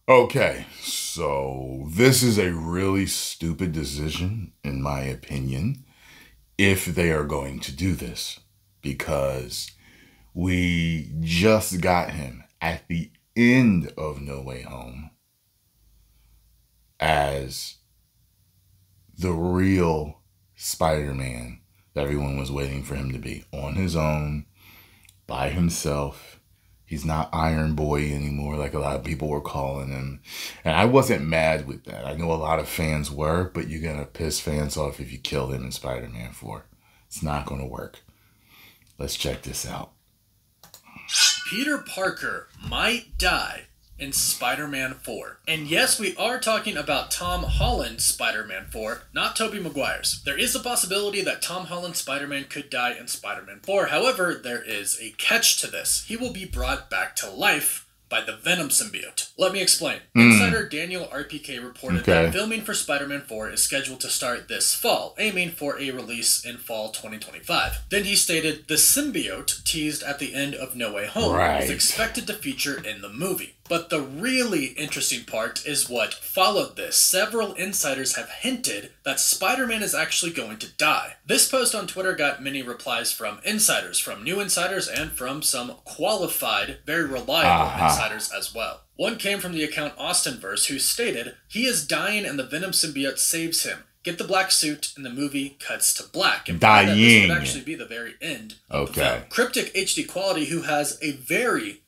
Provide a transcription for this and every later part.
Okay, so this is a really stupid decision, in my opinion, if they are going to do this, because we just got him at the end of No Way Home as the real Spider-Man that everyone was waiting for him to be, on his own, by himself. He's not Iron Boy anymore, like a lot of people were calling him. And I wasn't mad with that. I know a lot of fans were, but you're going to piss fans off if you kill him in Spider-Man 4. It's not going to work. Let's check this out. Peter Parker might die in Spider-Man 4. And yes, we are talking about Tom Holland's Spider-Man 4, not Tobey Maguire's. There is a possibility that Tom Holland's Spider-Man could die in Spider-Man 4. However, there is a catch to this. He will be brought back to life by the Venom symbiote. Let me explain. Insider Daniel RPK reported that filming for Spider-Man 4 is scheduled to start this fall, aiming for a release in fall 2025. Then he stated, the symbiote, teased at the end of No Way Home, is expected to feature in the movie. But the really interesting part is what followed this. Several insiders have hinted that Spider-Man is actually going to die. This post on Twitter got many replies from insiders, from new insiders, and from some qualified, very reliable insiders as well. One came from the account Austinverse, who stated, he is dying and the Venom symbiote saves him. Get the black suit, and the movie cuts to black. And that this would actually be the very end of the film. Cryptic HD Quality, who has a very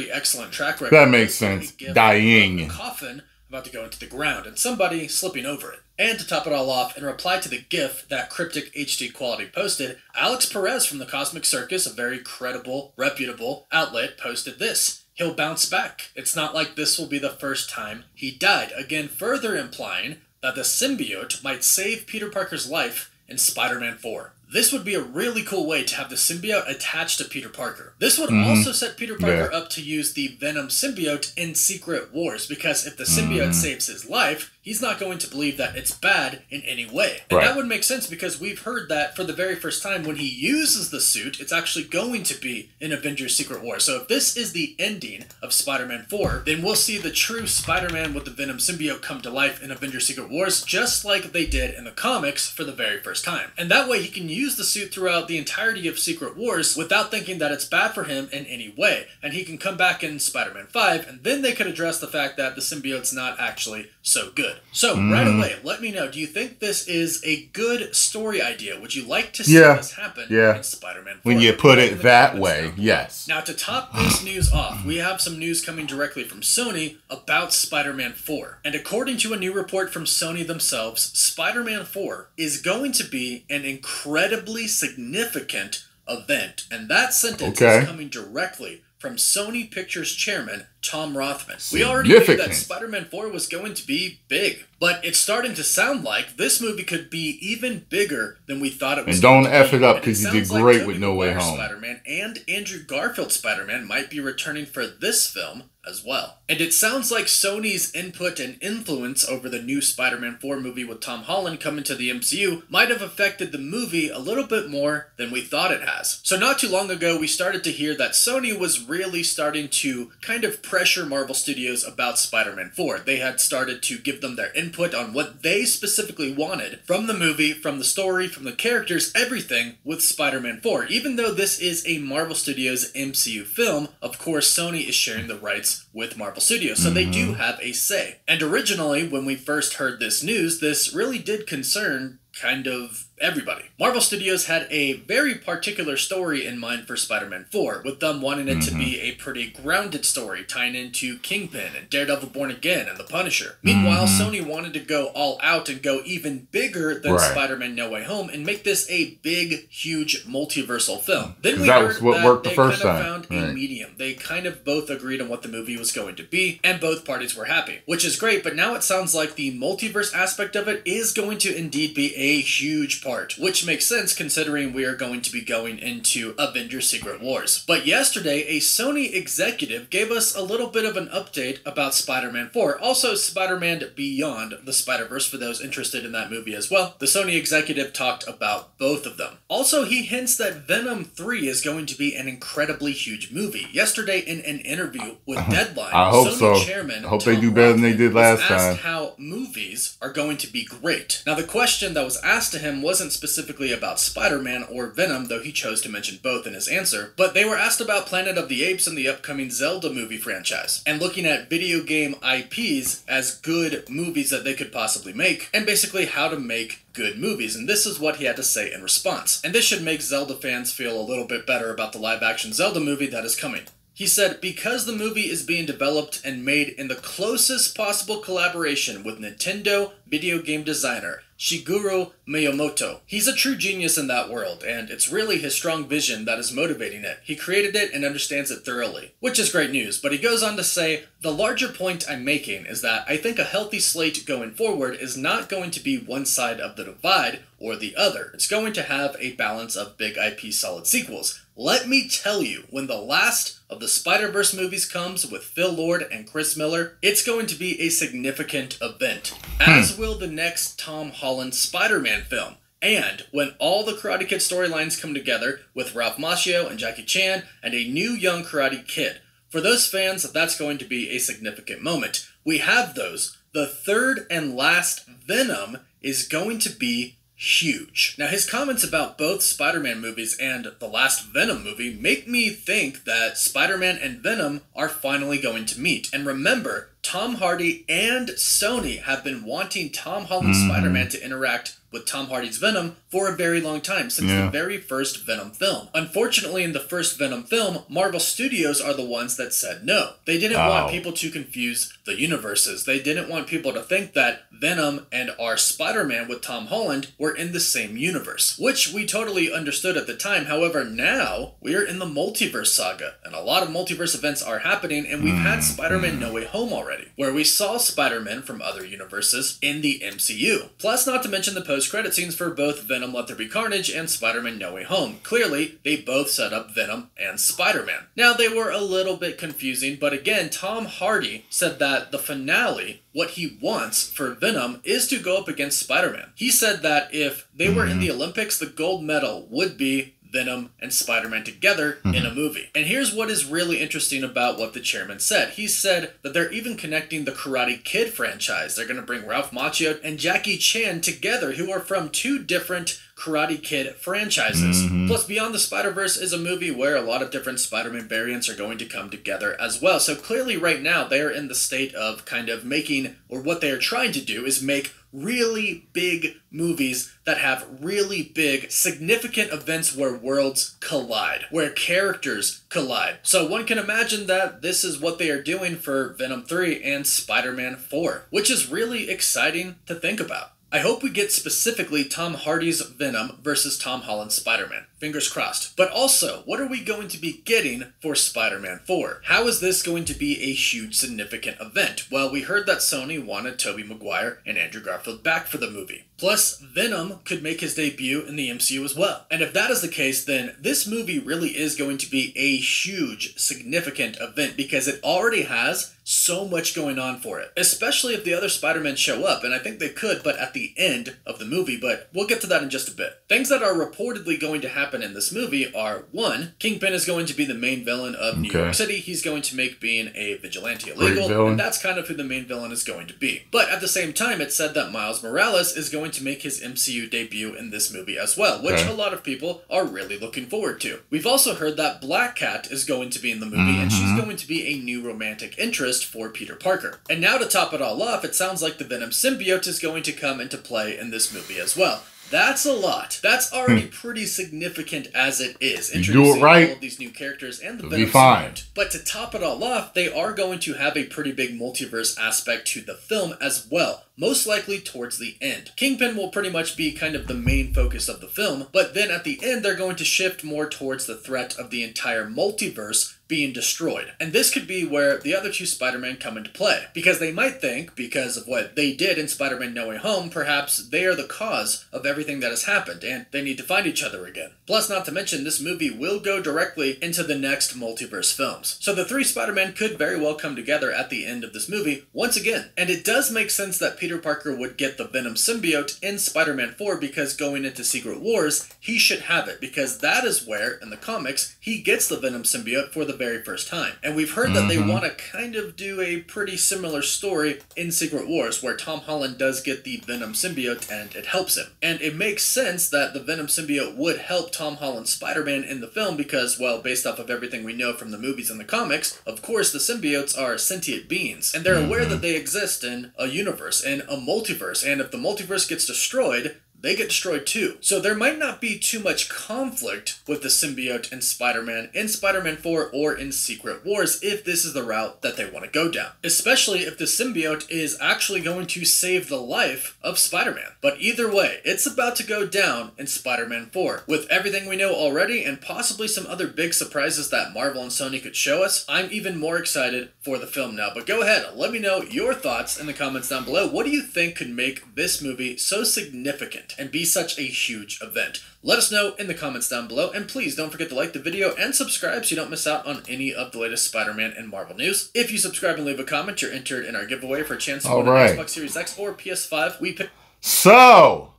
excellent track record. That makes sense. Dying. A coffin about to go into the ground, and somebody slipping over it. And to top it all off, in reply to the GIF that Cryptic HD Quality posted, Alex Perez from the Cosmic Circus, a very credible, reputable outlet, posted this. He'll bounce back. It's not like this will be the first time he died. Again, further implying that the symbiote might save Peter Parker's life in Spider-Man 4. This would be a really cool way to have the symbiote attached to Peter Parker. This would also set Peter Parker up to use the Venom symbiote in Secret Wars, because if the symbiote saves his life, he's not going to believe that it's bad in any way. And that would make sense, because we've heard that for the very first time when he uses the suit, it's actually going to be in Avengers Secret Wars. So if this is the ending of Spider-Man 4, then we'll see the true Spider-Man with the Venom symbiote come to life in Avengers Secret Wars, just like they did in the comics for the very first time. And that way he can use the suit throughout the entirety of Secret Wars without thinking that it's bad for him in any way. And he can come back in Spider-Man 5, and then they could address the fact that the symbiote's not actually so good. So, right away, let me know, do you think this is a good story idea? Would you like to see this happen in Spider-Man 4? When you put it that way, yes. Now, to top this news off, we have some news coming directly from Sony about Spider-Man 4. And according to a new report from Sony themselves, Spider-Man 4 is going to be an incredibly significant event. And that sentence is coming directly from Sony Pictures chairman Tom Rothman. We already knew that Spider-Man 4 was going to be big, but it's starting to sound like this movie could be even bigger than we thought it was. And don't F it up, because you did great with No Way Home. Spider-Man and Andrew Garfield Spider-Man might be returning for this film as well. And it sounds like Sony's input and influence over the new Spider-Man 4 movie with Tom Holland coming to the MCU might have affected the movie a little bit more than we thought it has. So not too long ago, we started to hear that Sony was really starting to kind of pressure Marvel Studios about Spider-Man 4. They had started to give them their input on what they specifically wanted from the movie, from the story, from the characters, everything with Spider-Man 4. Even though this is a Marvel Studios MCU film, of course Sony is sharing the rights with Marvel Studios, so they do have a say. And originally, when we first heard this news, this really did concern kind of everybody. Marvel Studios had a very particular story in mind for Spider-Man 4, with them wanting it to be a pretty grounded story, tying into Kingpin and Daredevil Born Again and The Punisher. Meanwhile, Sony wanted to go all out and go even bigger than Spider-Man No Way Home and make this a big, huge multiversal film. Then we heard that they kind of found a medium. They kind of both agreed on what the movie was going to be, and both parties were happy, which is great, but now it sounds like the multiverse aspect of it is going to indeed be a huge part, which makes sense considering we are going to be going into Avengers Secret Wars. But yesterday, a Sony executive gave us a little bit of an update about Spider-Man 4, also Spider-Man Beyond the Spider-Verse for those interested in that movie as well. The Sony executive talked about both of them. Also, he hints that Venom 3 is going to be an incredibly huge movie. Yesterday in an interview with Deadline, I hope Sony chairman I hope Tom they do better than they Rothman did was last asked time. how movies are going to be great. Now, the question that was asked to him wasn't specifically about Spider-Man or Venom, though he chose to mention both in his answer, but they were asked about Planet of the Apes and the upcoming Zelda movie franchise, and looking at video game IPs as good movies that they could possibly make, and basically how to make good movies, and this is what he had to say in response. And this should make Zelda fans feel a little bit better about the live-action Zelda movie that is coming. He said, because the movie is being developed and made in the closest possible collaboration with Nintendo video game designer Shigeru Miyamoto. He's a true genius in that world, and it's really his strong vision that is motivating it. He created it and understands it thoroughly, which is great news, but he goes on to say, the larger point I'm making is that I think a healthy slate going forward is not going to be one side of the divide or the other. It's going to have a balance of big IP solid sequels. Let me tell you, when the last of the Spider-Verse movies comes with Phil Lord and Chris Miller, it's going to be a significant event, as will the next Tom Holland Spider-Man film. And when all the Karate Kid storylines come together with Ralph Macchio and Jackie Chan and a new young Karate Kid, for those fans, that's going to be a significant moment. We have those. The third and last Venom is going to be huge. Now, his comments about both Spider-Man movies and the last Venom movie make me think that Spider-Man and Venom are finally going to meet. And remember, Tom Hardy and Sony have been wanting Tom Holland's Spider-Man to interact with Tom Hardy's Venom for a very long time, since the very first Venom film. Unfortunately, in the first Venom film, Marvel Studios are the ones that said no. They didn't want people to confuse the universes. They didn't want people to think that Venom and our Spider-Man with Tom Holland were in the same universe, which we totally understood at the time. However, now we're in the multiverse saga, and a lot of multiverse events are happening, and we've had Spider-Man No Way Home already, where we saw Spider-Man from other universes in the MCU. Plus, not to mention the post-credit scenes for both Venom Let There Be Carnage and Spider-Man No Way Home. Clearly, they both set up Venom and Spider-Man. Now, they were a little bit confusing, but again, Tom Hardy said that the finale, what he wants for Venom, is to go up against Spider-Man. He said that if they were in the Olympics, the gold medal would be Venom and Spider-Man together in a movie. And here's what is really interesting about what the chairman said. He said that they're even connecting the Karate Kid franchise. They're going to bring Ralph Macchio and Jackie Chan together, who are from two different Karate Kid franchises. Plus, Beyond the Spider-Verse is a movie where a lot of different Spider-Man variants are going to come together as well. So clearly right now they are in the state of kind of making, or what they are trying to do is make really big movies that have really big, significant events where worlds collide, where characters collide. So one can imagine that this is what they are doing for Venom 3 and Spider-Man 4, which is really exciting to think about. I hope we get specifically Tom Hardy's Venom versus Tom Holland's Spider-Man. Fingers crossed. But also, what are we going to be getting for Spider-Man 4? How is this going to be a huge, significant event? Well, we heard that Sony wanted Tobey Maguire and Andrew Garfield back for the movie. Plus, Venom could make his debut in the MCU as well. And if that is the case, then this movie really is going to be a huge, significant event because it already has so much going on for it. Especially if the other Spider-Men show up, and I think they could, but at the end of the movie, but we'll get to that in just a bit. Things that are reportedly going to happen in this movie are, 1, Kingpin is going to be the main villain of New York City. He's going to make being a vigilante illegal, and that's kind of who the main villain is going to be. But at the same time, it's said that Miles Morales is going to make his MCU debut in this movie as well, which a lot of people are really looking forward to. We've also heard that Black Cat is going to be in the movie, and she's going to be a new romantic interest for Peter Parker. And now to top it all off, it sounds like the Venom symbiote is going to come into play in this movie as well. That's a lot. That's already pretty significant as it is. Introducing all of these new characters and the Venom symbiote. But to top it all off, they are going to have a pretty big multiverse aspect to the film as well, most likely towards the end. Kingpin will pretty much be kind of the main focus of the film, but then at the end they're going to shift more towards the threat of the entire multiverse being destroyed. And this could be where the other two Spider-Man come into play, because they might think, because of what they did in Spider-Man No Way Home, perhaps they are the cause of everything that has happened, and they need to find each other again. Plus, not to mention, this movie will go directly into the next multiverse films. So the three Spider-Men could very well come together at the end of this movie once again. And it does make sense that Peter Parker would get the Venom symbiote in Spider-Man 4, because going into Secret Wars, he should have it, because that is where, in the comics, he gets the Venom symbiote for the very first time. And we've heard that they want to kind of do a pretty similar story in Secret Wars, where Tom Holland does get the Venom symbiote and it helps him. And it makes sense that the Venom symbiote would help Tom Holland's Spider-Man in the film because, well, based off of everything we know from the movies and the comics, of course the symbiotes are sentient beings, and they're aware that they exist in a universe, in a multiverse, and if the multiverse gets destroyed, they get destroyed too. So there might not be too much conflict with the symbiote and Spider-Man in Spider-Man 4 or in Secret Wars if this is the route that they want to go down. Especially if the symbiote is actually going to save the life of Spider-Man. But either way, it's about to go down in Spider-Man 4. With everything we know already and possibly some other big surprises that Marvel and Sony could show us, I'm even more excited for the film now. But go ahead, let me know your thoughts in the comments down below. What do you think could make this movie so significant and be such a huge event? Let us know in the comments down below, and please don't forget to like the video and subscribe so you don't miss out on any of the latest Spider-Man and Marvel news. If you subscribe and leave a comment, you're entered in our giveaway for a chance to win an Xbox Series X or PS5. So,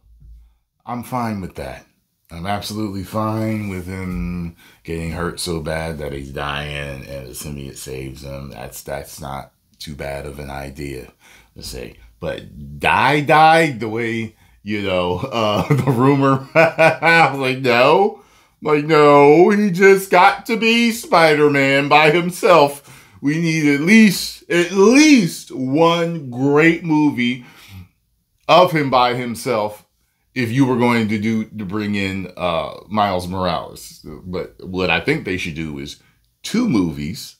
I'm fine with that. I'm absolutely fine with him getting hurt so bad that he's dying and the symbiote saves him. That's not too bad of an idea to say. But died the way, you know, the rumor. I was like, no, he just got to be Spider-Man by himself. We need at least one great movie of him by himself if you were going to bring in Miles Morales. But what I think they should do is 2 movies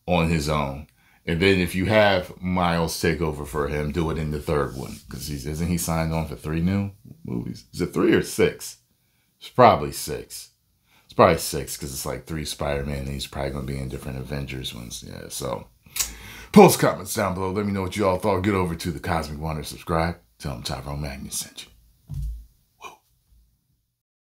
on his own. And then if you have Miles take over for him, do it in the 3rd one. Because isn't he signed on for 3 new movies? Is it 3 or 6? It's probably 6. It's probably 6 because it's like 3 Spider-Man and he's probably going to be in different Avengers ones. Yeah, so post comments down below. Let me know what you all thought. Get over to the Cosmic Wonder, subscribe. Tell them Tyrone Magnus sent you.